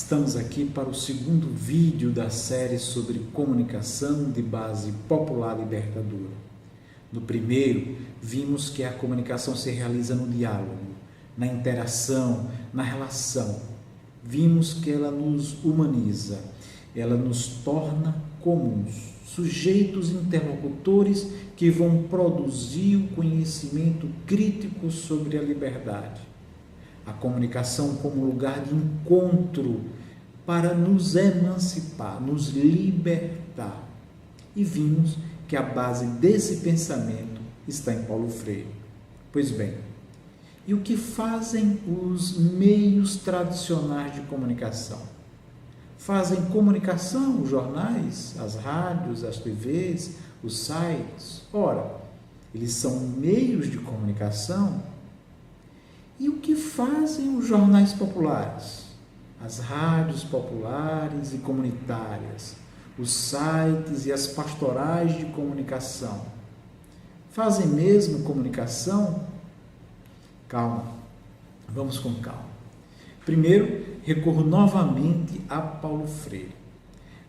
Estamos aqui para o segundo vídeo da série sobre comunicação de base popular libertadora. No primeiro, vimos que a comunicação se realiza no diálogo, na interação, na relação. Vimos que ela nos humaniza, ela nos torna comuns, sujeitos interlocutores que vão produzir o conhecimento crítico sobre a liberdade. A comunicação como lugar de encontro para nos emancipar, nos libertar. E vimos que a base desse pensamento está em Paulo Freire. Pois bem, e o que fazem os meios tradicionais de comunicação? Fazem comunicação os jornais, as rádios, as TVs, os sites. Ora, eles são meios de comunicação. E o que fazem os jornais populares, as rádios populares e comunitárias, os sites e as pastorais de comunicação? Fazem mesmo comunicação? Calma, vamos com calma. Primeiro, recorro novamente a Paulo Freire.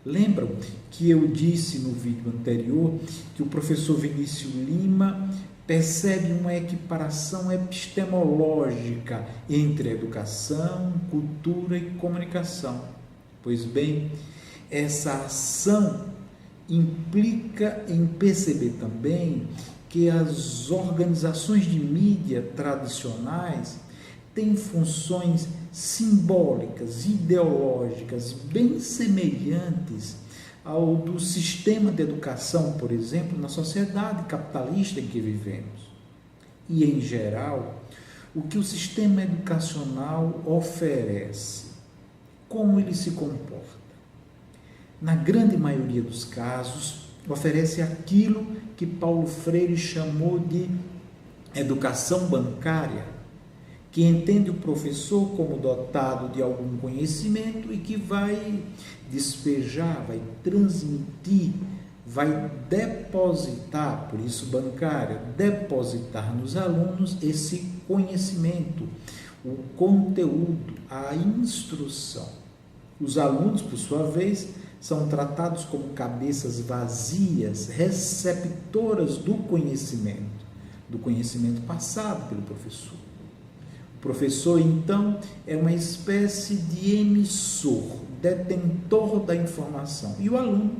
Lembram que eu disse no vídeo anterior que o professor Vinícius Lima percebe uma equiparação epistemológica entre educação, cultura e comunicação. Pois bem, essa ação implica em perceber também que as organizações de mídia tradicionais têm funções simbólicas, ideológicas, bem semelhantes ao do sistema de educação, por exemplo, na sociedade capitalista em que vivemos. E, em geral, o que o sistema educacional oferece, como ele se comporta. Na grande maioria dos casos, oferece aquilo que Paulo Freire chamou de educação bancária, que entende o professor como dotado de algum conhecimento e que vai despejar, vai transmitir, vai depositar, por isso bancária, depositar nos alunos esse conhecimento, o conteúdo, a instrução. Os alunos, por sua vez, são tratados como cabeças vazias, receptoras do conhecimento passado pelo professor. O professor, então, é uma espécie de emissor, detentor da informação. E o aluno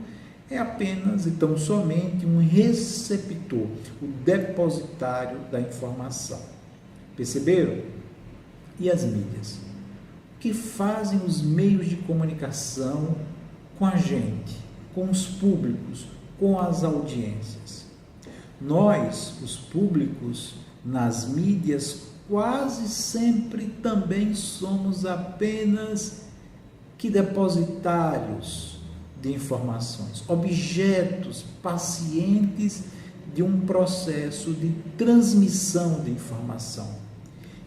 é apenas e tão somente um receptor, o depositário da informação. Perceberam? E as mídias? O que fazem os meios de comunicação com a gente, com os públicos, com as audiências? Nós, os públicos, nas mídias, quase sempre também somos apenas que depositários de informações, objetos, pacientes de um processo de transmissão de informação.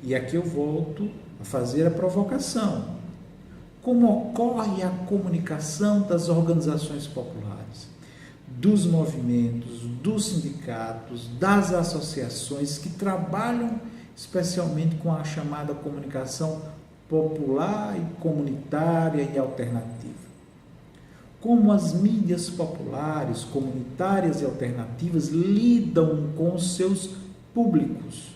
E aqui eu volto a fazer a provocação. Como ocorre a comunicação das organizações populares, dos movimentos, dos sindicatos, das associações que trabalham especialmente com a chamada comunicação popular e comunitária e alternativa. Como as mídias populares, comunitárias e alternativas lidam com os seus públicos.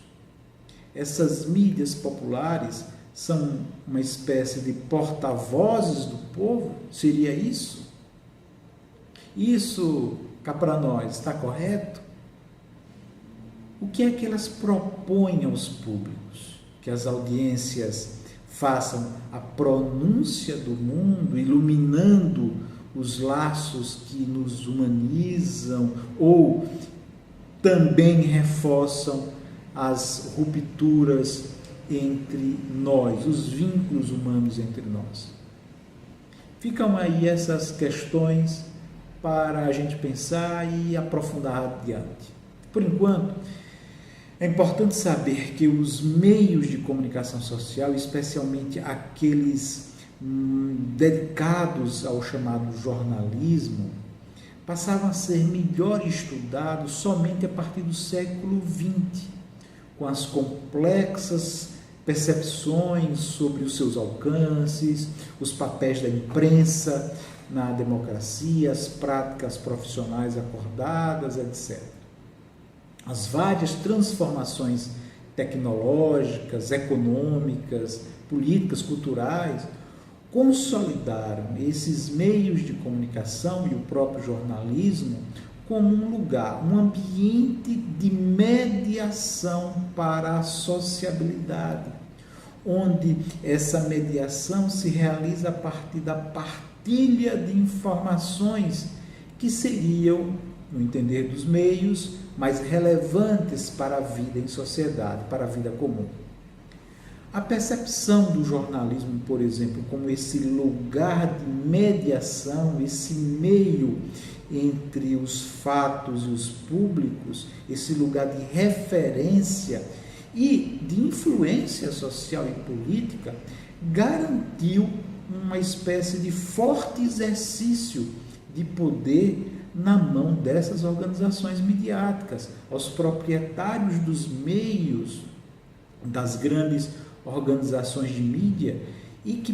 Essas mídias populares são uma espécie de porta-vozes do povo? Seria isso? Isso, cá para nós, está correto? O que é que elas propõem aos públicos? Que as audiências façam a pronúncia do mundo, iluminando os laços que nos humanizam ou também reforçam as rupturas entre nós, os vínculos humanos entre nós. Ficam aí essas questões para a gente pensar e aprofundar adiante. Por enquanto, é importante saber que os meios de comunicação social, especialmente aqueles dedicados ao chamado jornalismo, passavam a ser melhor estudados somente a partir do século XX, com as complexas percepções sobre os seus alcances, os papéis da imprensa na democracia, as práticas profissionais acordadas, etc. As várias transformações tecnológicas, econômicas, políticas, culturais, consolidaram esses meios de comunicação e o próprio jornalismo como um lugar, um ambiente de mediação para a sociabilidade, onde essa mediação se realiza a partir da partilha de informações que seriam, no entender dos meios, mais relevantes para a vida em sociedade, para a vida comum. A percepção do jornalismo, por exemplo, como esse lugar de mediação, esse meio entre os fatos e os públicos, esse lugar de referência e de influência social e política, garantiu uma espécie de forte exercício de poder na mão dessas organizações midiáticas, aos proprietários dos meios, das grandes organizações de mídia, e que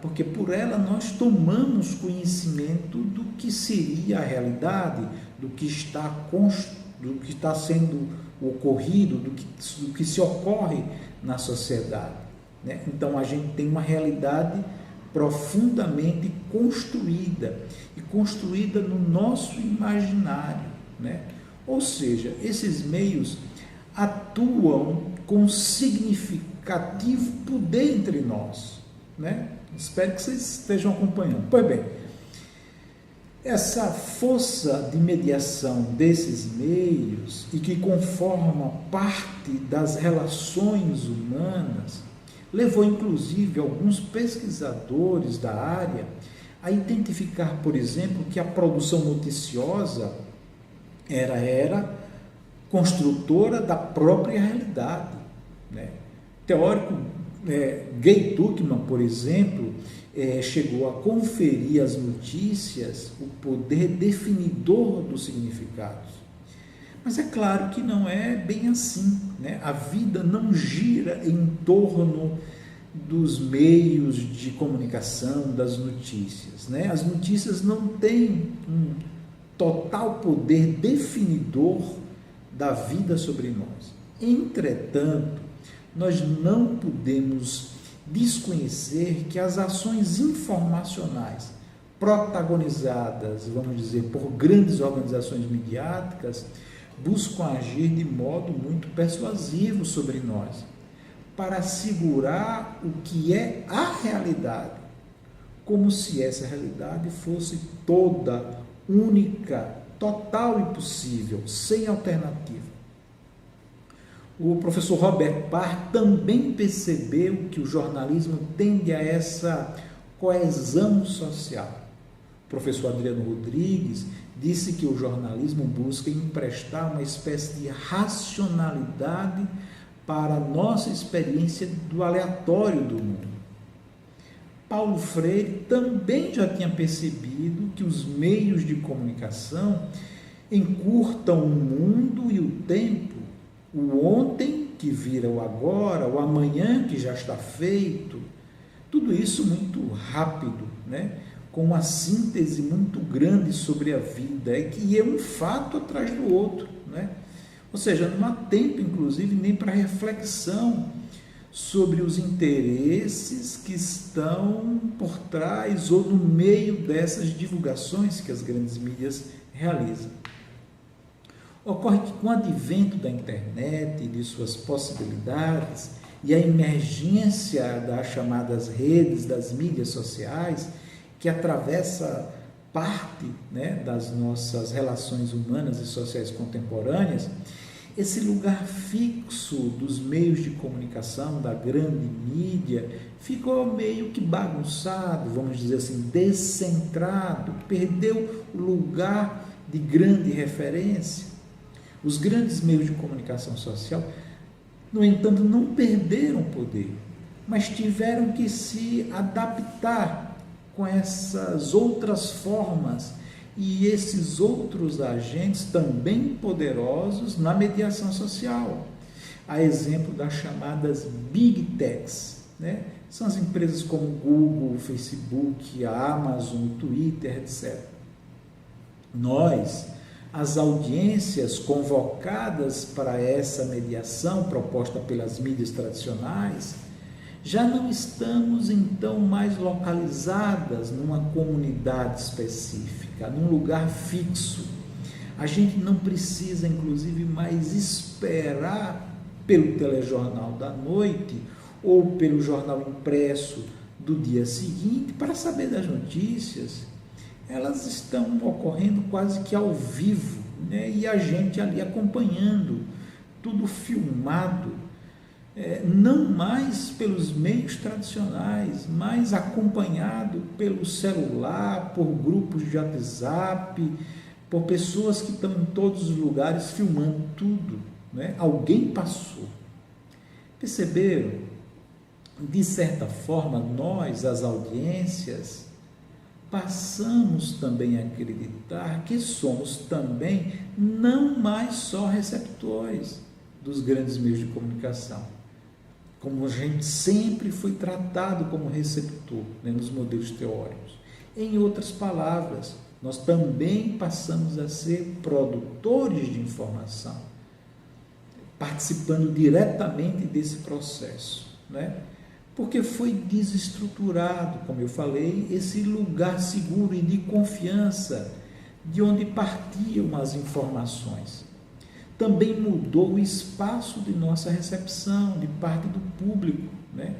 porque por ela nós tomamos conhecimento do que seria a realidade, do que está sendo ocorrido, do que se ocorre na sociedade, né? Então a gente tem uma realidade profundamente construída, e construída no nosso imaginário, né? Ou seja, esses meios atuam com significativo poder entre nós, né? Espero que vocês estejam acompanhando. Pois bem, essa força de mediação desses meios e que conforma parte das relações humanas levou inclusive alguns pesquisadores da área a identificar, por exemplo, que a produção noticiosa era construtora da própria realidade, né? Teórico Gay Tuchman, por exemplo, chegou a conferir às notícias o poder definidor dos significados. Mas é claro que não é bem assim, né? A vida não gira em torno dos meios de comunicação, das notícias, né? As notícias não têm um total poder definidor da vida sobre nós. Entretanto, nós não podemos desconhecer que as ações informacionais protagonizadas, vamos dizer, por grandes organizações midiáticas, buscam agir de modo muito persuasivo sobre nós, para assegurar o que é a realidade, como se essa realidade fosse toda, única, total e possível, sem alternativa. O professor Robert Parr também percebeu que o jornalismo tende a essa coesão social. O professor Adriano Rodrigues disse que o jornalismo busca emprestar uma espécie de racionalidade para a nossa experiência do aleatório do mundo. Paulo Freire também já tinha percebido que os meios de comunicação encurtam o mundo e o tempo, o ontem que vira o agora, o amanhã que já está feito, tudo isso muito rápido, né? Com uma síntese muito grande sobre a vida, e é um fato atrás do outro, né? Ou seja, não há tempo, inclusive, nem para reflexão sobre os interesses que estão por trás ou no meio dessas divulgações que as grandes mídias realizam. Ocorre que com o advento da internet e de suas possibilidades e a emergência das chamadas redes, das mídias sociais, que atravessa parte, né, das nossas relações humanas e sociais contemporâneas, esse lugar fixo dos meios de comunicação, da grande mídia, ficou meio que bagunçado, vamos dizer assim, descentrado, perdeu o lugar de grande referência. Os grandes meios de comunicação social, no entanto, não perderam poder, mas tiveram que se adaptar com essas outras formas e esses outros agentes também poderosos na mediação social. a exemplo das chamadas Big Techs, né? São as empresas como Google, Facebook, a Amazon, o Twitter, etc. Nós, as audiências convocadas para essa mediação proposta pelas mídias tradicionais, já não estamos então mais localizadas numa comunidade específica, num lugar fixo. A gente não precisa, inclusive, mais esperar pelo telejornal da noite ou pelo jornal impresso do dia seguinte para saber das notícias. Elas estão ocorrendo quase que ao vivo, né? E a gente ali acompanhando, tudo filmado, não mais pelos meios tradicionais, mas acompanhado pelo celular, por grupos de WhatsApp, por pessoas que estão em todos os lugares filmando tudo, né? Alguém passou. Perceberam? De certa forma, nós, as audiências, passamos também a acreditar que somos também não mais só receptores dos grandes meios de comunicação, como a gente sempre foi tratado como receptor, né, nos modelos teóricos. Em outras palavras, nós também passamos a ser produtores de informação, participando diretamente desse processo, né? Porque foi desestruturado, como eu falei, esse lugar seguro e de confiança de onde partiam as informações. Também mudou o espaço de nossa recepção, de parte do público, né?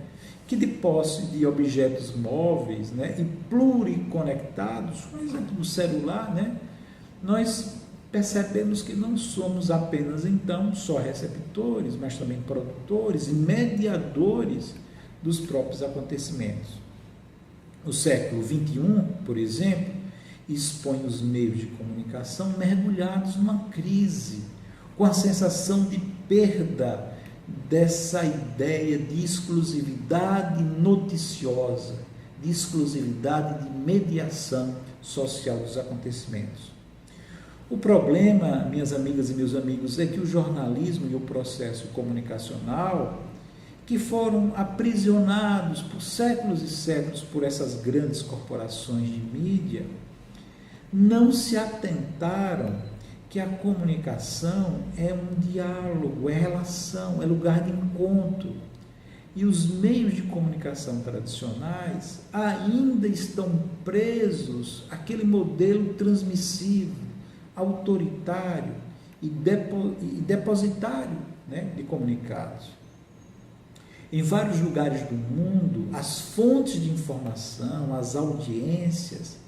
Que de posse de objetos móveis, né? E pluriconectados, por exemplo, do celular, né? Nós percebemos que não somos apenas, então, só receptores, mas também produtores e mediadores dos próprios acontecimentos. O século XXI, por exemplo, expõe os meios de comunicação mergulhados numa crise, com a sensação de perda dessa ideia de exclusividade noticiosa, de exclusividade de mediação social dos acontecimentos. O problema, minhas amigas e meus amigos, é que o jornalismo e o processo comunicacional, que foram aprisionados por séculos e séculos por essas grandes corporações de mídia, não se atentaram que a comunicação é um diálogo, é relação, é lugar de encontro. E os meios de comunicação tradicionais ainda estão presos àquele modelo transmissivo, autoritário e depositário, né, de comunicados. Em vários lugares do mundo, as fontes de informação, as audiências,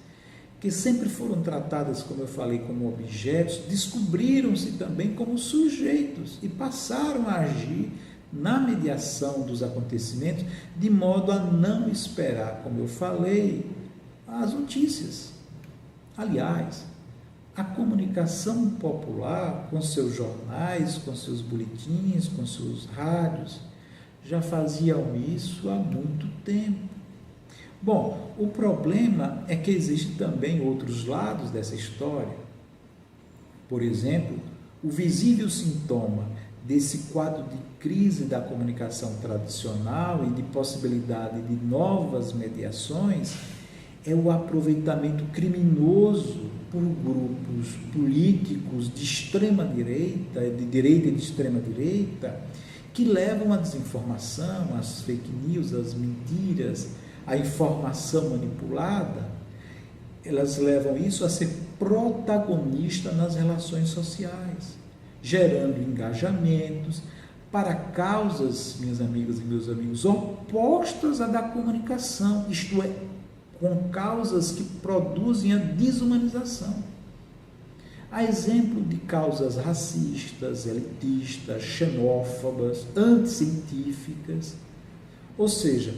que sempre foram tratadas, como eu falei, como objetos, descobriram-se também como sujeitos e passaram a agir na mediação dos acontecimentos, de modo a não esperar, como eu falei, as notícias. Aliás, a comunicação popular, com seus jornais, com seus boletins, com seus rádios, já faziam isso há muito tempo. Bom, o problema é que existem também outros lados dessa história. Por exemplo, o visível sintoma desse quadro de crise da comunicação tradicional e de possibilidade de novas mediações é o aproveitamento criminoso por grupos políticos de extrema-direita, de direita e de extrema-direita, que levam à desinformação, às fake news, às mentiras, à informação manipulada. Elas levam isso a ser protagonista nas relações sociais, gerando engajamentos para causas, minhas amigas e meus amigos, opostas à da comunicação, isto é, com causas que produzem a desumanização. A exemplo de causas racistas, elitistas, xenófobas, anticientíficas, ou seja,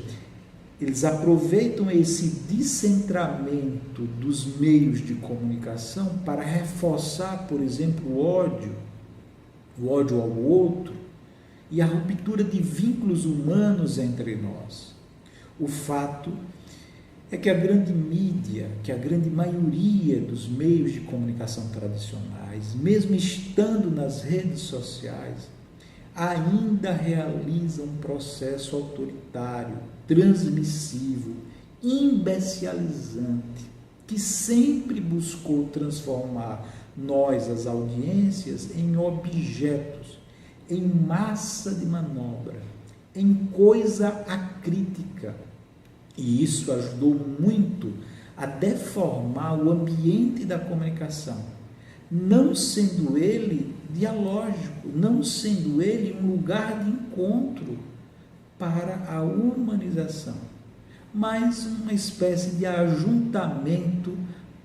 eles aproveitam esse descentramento dos meios de comunicação para reforçar, por exemplo, o ódio ao outro e a ruptura de vínculos humanos entre nós. O fato é que a grande mídia, que a grande maioria dos meios de comunicação tradicionais, mesmo estando nas redes sociais, ainda realiza um processo autoritário, transmissivo, imbecilizante, que sempre buscou transformar nós, as audiências, em objetos, em massa de manobra, em coisa acrítica. E isso ajudou muito a deformar o ambiente da comunicação, não sendo ele dialógico, não sendo ele um lugar de encontro para a humanização, mas uma espécie de ajuntamento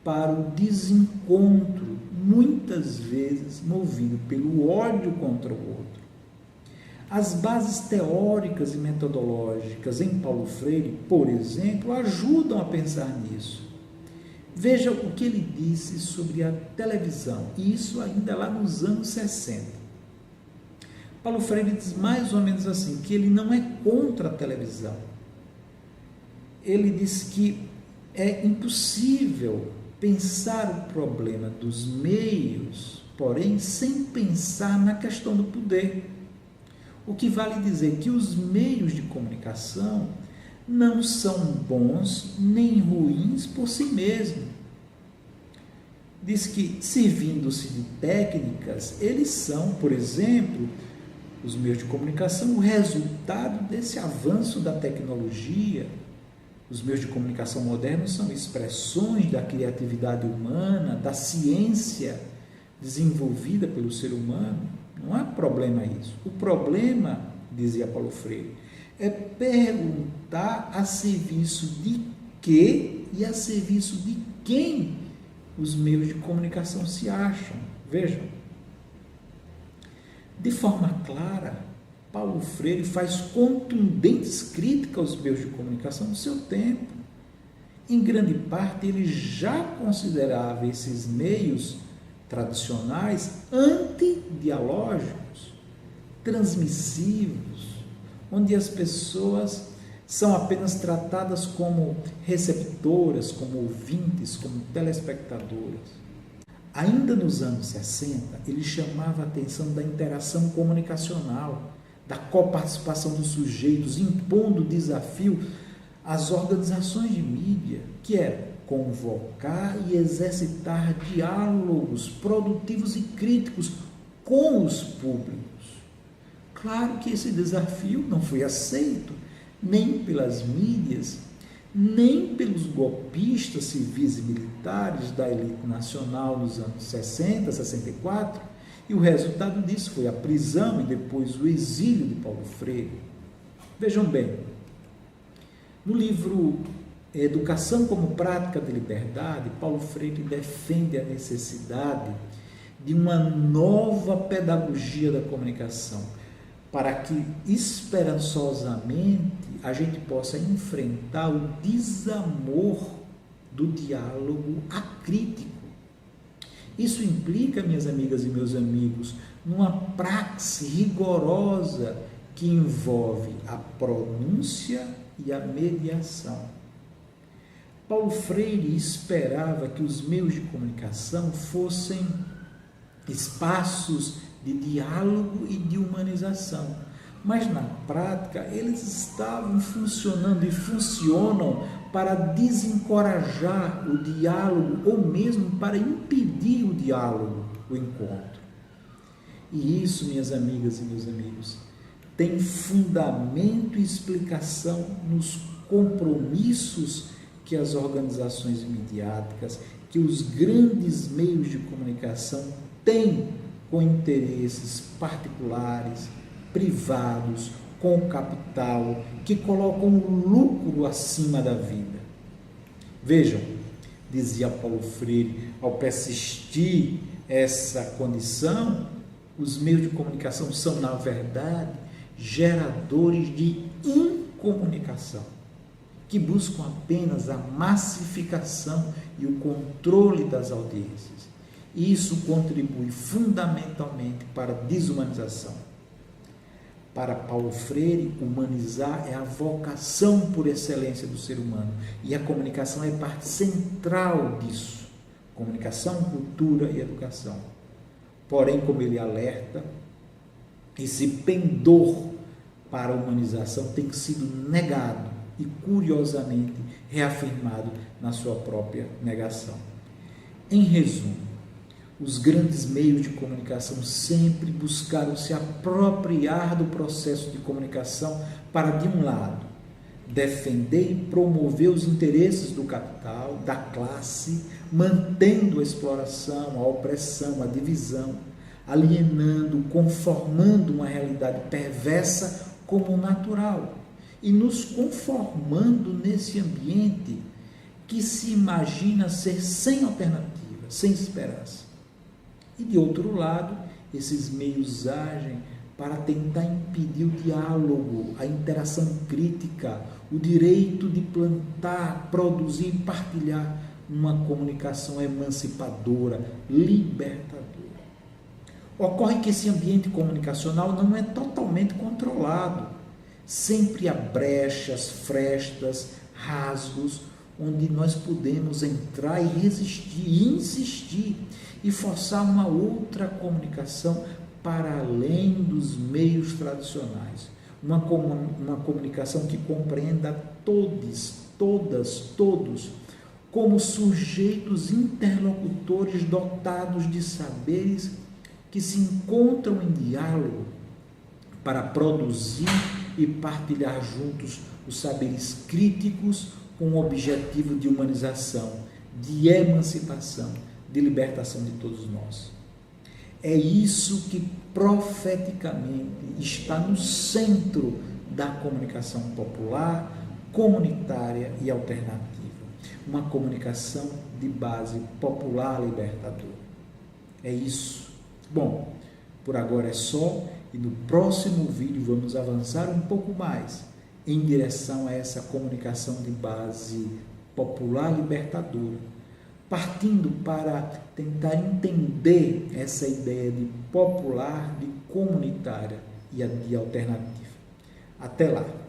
para o desencontro, muitas vezes movido pelo ódio contra o outro. As bases teóricas e metodológicas em Paulo Freire, por exemplo, ajudam a pensar nisso. Veja o que ele disse sobre a televisão, e isso ainda lá nos anos 60. Paulo Freire diz mais ou menos assim, que ele não é contra a televisão. Ele diz que é impossível pensar o problema dos meios, porém, sem pensar na questão do poder. O que vale dizer que os meios de comunicação não são bons nem ruins por si mesmos. Diz que, servindo-se de técnicas, eles são, por exemplo, os meios de comunicação, o resultado desse avanço da tecnologia. Os meios de comunicação modernos são expressões da criatividade humana, da ciência desenvolvida pelo ser humano. Não há problema isso. O problema, dizia Paulo Freire, é perguntar a serviço de quê e a serviço de quem os meios de comunicação se acham. Vejam. De forma clara, Paulo Freire faz contundentes críticas aos meios de comunicação no seu tempo. Em grande parte, ele já considerava esses meios tradicionais antidialógicos, transmissivos, onde as pessoas são apenas tratadas como receptoras, como ouvintes, como telespectadoras. Ainda nos anos 60, ele chamava a atenção da interação comunicacional, da coparticipação dos sujeitos, impondo desafio às organizações de mídia, que era convocar e exercitar diálogos produtivos e críticos com os públicos. Claro que esse desafio não foi aceito nem pelas mídias, nem pelos golpistas civis e militares da elite nacional nos anos 60, 64, e o resultado disso foi a prisão e depois o exílio de Paulo Freire. Vejam bem, no livro Educação como Prática de Liberdade, Paulo Freire defende a necessidade de uma nova pedagogia da comunicação, para que esperançosamente a gente possa enfrentar o desamor do diálogo acrítico. Isso implica, minhas amigas e meus amigos, numa praxe rigorosa que envolve a pronúncia e a mediação. Paulo Freire esperava que os meios de comunicação fossem espaços de diálogo e de humanização, mas na prática eles estavam funcionando e funcionam para desencorajar o diálogo ou mesmo para impedir o diálogo, o encontro. E isso, minhas amigas e meus amigos, tem fundamento e explicação nos compromissos que as organizações midiáticas, que os grandes meios de comunicação têm com interesses particulares, privados, com o capital, que colocam o lucro acima da vida. Vejam, dizia Paulo Freire, ao persistir essa condição, os meios de comunicação são, na verdade, geradores de incomunicação, que buscam apenas a massificação e o controle das audiências. E isso contribui fundamentalmente para a desumanização. Para Paulo Freire, humanizar é a vocação por excelência do ser humano, e a comunicação é parte central disso. Comunicação, cultura e educação. Porém, como ele alerta, esse pendor para a humanização tem sido negado e, curiosamente, reafirmado na sua própria negação. Em resumo, os grandes meios de comunicação sempre buscaram se apropriar do processo de comunicação para, de um lado, defender e promover os interesses do capital, da classe, mantendo a exploração, a opressão, a divisão, alienando, conformando uma realidade perversa como natural e nos conformando nesse ambiente que se imagina ser sem alternativa, sem esperança. E, de outro lado, esses meios agem para tentar impedir o diálogo, a interação crítica, o direito de plantar, produzir e partilhar uma comunicação emancipadora, libertadora. Ocorre que esse ambiente comunicacional não é totalmente controlado. Sempre há brechas, frestas, rasgos, onde nós podemos entrar e resistir, e insistir, e forçar uma outra comunicação para além dos meios tradicionais. Uma comunicação que compreenda todos, como sujeitos interlocutores dotados de saberes que se encontram em diálogo para produzir e partilhar juntos os saberes críticos com o objetivo de humanização, de emancipação, de libertação de todos nós. É isso que profeticamente está no centro da comunicação popular, comunitária e alternativa. Uma comunicação de base popular libertadora. É isso. Bom, por agora é só, e no próximo vídeo vamos avançar um pouco mais em direção a essa comunicação de base popular libertadora, partindo para tentar entender essa ideia de popular, de comunitária e de alternativa. Até lá!